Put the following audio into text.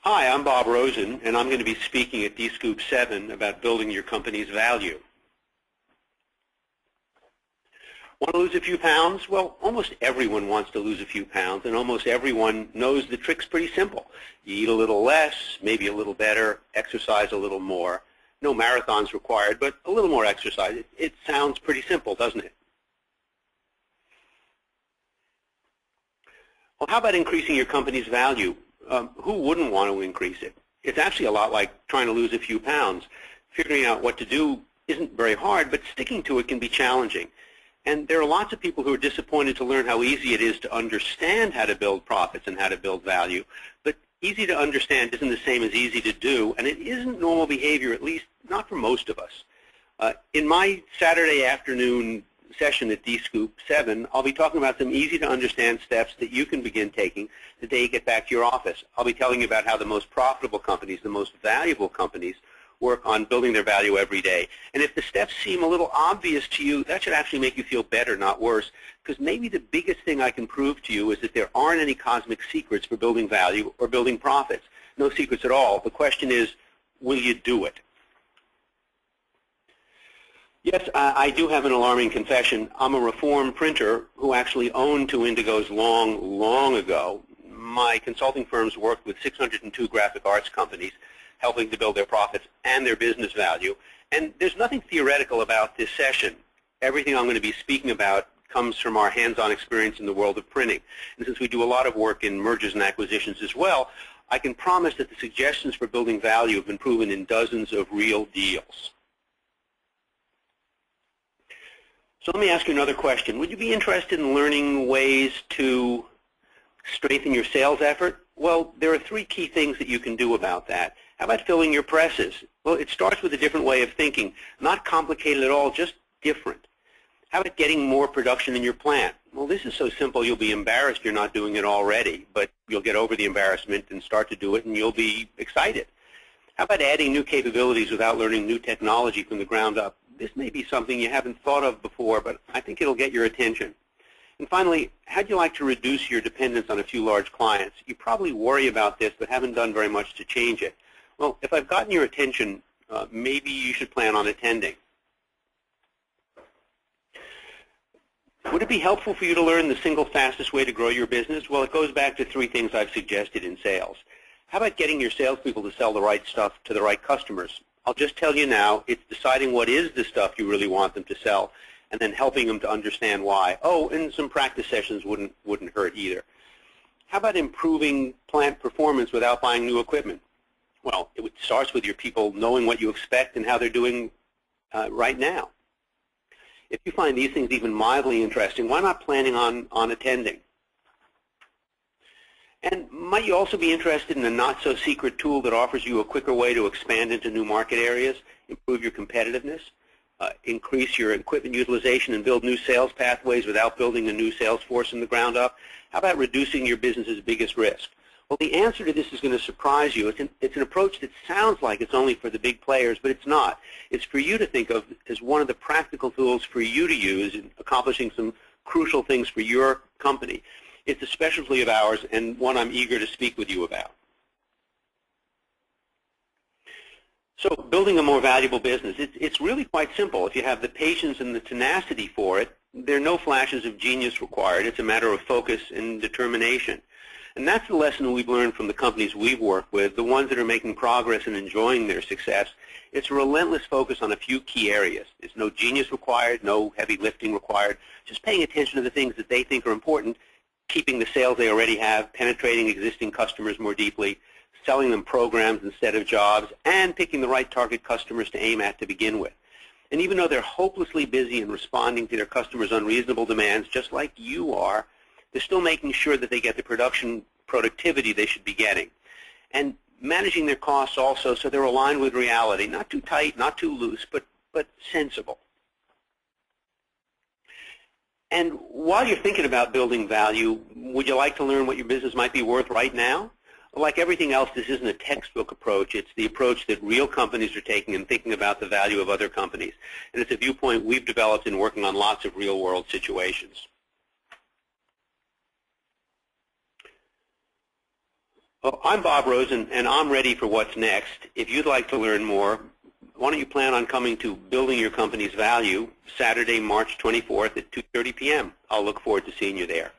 Hi, I'm Bob Rosen, and I'm going to be speaking at Dscoop7 about building your company's value. Want to lose a few pounds? Well, almost everyone wants to lose a few pounds, and almost everyone knows the trick's pretty simple. You eat a little less, maybe a little better, exercise a little more. No marathons required, but a little more exercise. It sounds pretty simple, doesn't it? Well, how about increasing your company's value? Who wouldn't want to increase it? It's actually a lot like trying to lose a few pounds. Figuring out what to do isn't very hard, but sticking to it can be challenging. And there are lots of people who are disappointed to learn how easy it is to understand how to build profits and how to build value. But easy to understand isn't the same as easy to do, and it isn't normal behavior, at least not for most of us. In my Saturday afternoon session at Dscoop7, I'll be talking about some easy to understand steps that you can begin taking the day you get back to your office. I'll be telling you about how the most profitable companies, the most valuable companies, work on building their value every day. And if the steps seem a little obvious to you, that should actually make you feel better, not worse, because maybe the biggest thing I can prove to you is that there aren't any cosmic secrets for building value or building profits. No secrets at all. The question is, will you do it? Yes, I do have an alarming confession. I'm a reformed printer who actually owned two Indigos long ago. My consulting firms worked with 602 graphic arts companies, helping to build their profits and their business value. And there's nothing theoretical about this session. Everything I'm going to be speaking about comes from our hands-on experience in the world of printing. And since we do a lot of work in mergers and acquisitions as well, I can promise that the suggestions for building value have been proven in dozens of real deals. So let me ask you another question. Would you be interested in learning ways to strengthen your sales effort? Well, there are three key things that you can do about that. How about filling your presses? Well, it starts with a different way of thinking. Not complicated at all, just different. How about getting more production in your plant? Well, this is so simple you'll be embarrassed you're not doing it already, but you'll get over the embarrassment and start to do it, and you'll be excited. How about adding new capabilities without learning new technology from the ground up? This may be something you haven't thought of before, but I think it'll get your attention. And finally, how'd you like to reduce your dependence on a few large clients? You probably worry about this, but haven't done very much to change it. Well, if I've gotten your attention, maybe you should plan on attending. Would it be helpful for you to learn the single fastest way to grow your business? Well, it goes back to three things I've suggested in sales. How about getting your salespeople to sell the right stuff to the right customers? I'll just tell you now, it's deciding what is the stuff you really want them to sell and then helping them to understand why. Oh, and some practice sessions wouldn't hurt either. How about improving plant performance without buying new equipment? Well, it starts with your people knowing what you expect and how they're doing right now. If you find these things even mildly interesting, why not planning on attending? And might you also be interested in a not-so-secret tool that offers you a quicker way to expand into new market areas, improve your competitiveness, increase your equipment utilization, and build new sales pathways without building a new sales force from the ground up? How about reducing your business's biggest risk? Well, the answer to this is going to surprise you. It's an approach that sounds like it's only for the big players, but it's not. It's for you to think of as one of the practical tools for you to use in accomplishing some crucial things for your company. It's a specialty of ours and one I'm eager to speak with you about. So building a more valuable business, it's really quite simple. If you have the patience and the tenacity for it, there are no flashes of genius required. It's a matter of focus and determination. And that's the lesson we've learned from the companies we've worked with, the ones that are making progress and enjoying their success. It's a relentless focus on a few key areas. There's no genius required, no heavy lifting required, just paying attention to the things that they think are important, keeping the sales they already have, penetrating existing customers more deeply, selling them programs instead of jobs, and picking the right target customers to aim at to begin with. And even though they're hopelessly busy in responding to their customers' unreasonable demands, just like you are, they're still making sure that they get the productivity they should be getting. And managing their costs also so they're aligned with reality, not too tight, not too loose, but sensible. And while you're thinking about building value, would you like to learn what your business might be worth right now? Like everything else, this isn't a textbook approach. It's the approach that real companies are taking in thinking about the value of other companies. And it's a viewpoint we've developed in working on lots of real-world situations. Well, I'm Bob Rosen, and I'm ready for what's next. If you'd like to learn more, why don't you plan on coming to Building Your Company's Value Saturday, March 24th at 2:30 p.m. I'll look forward to seeing you there.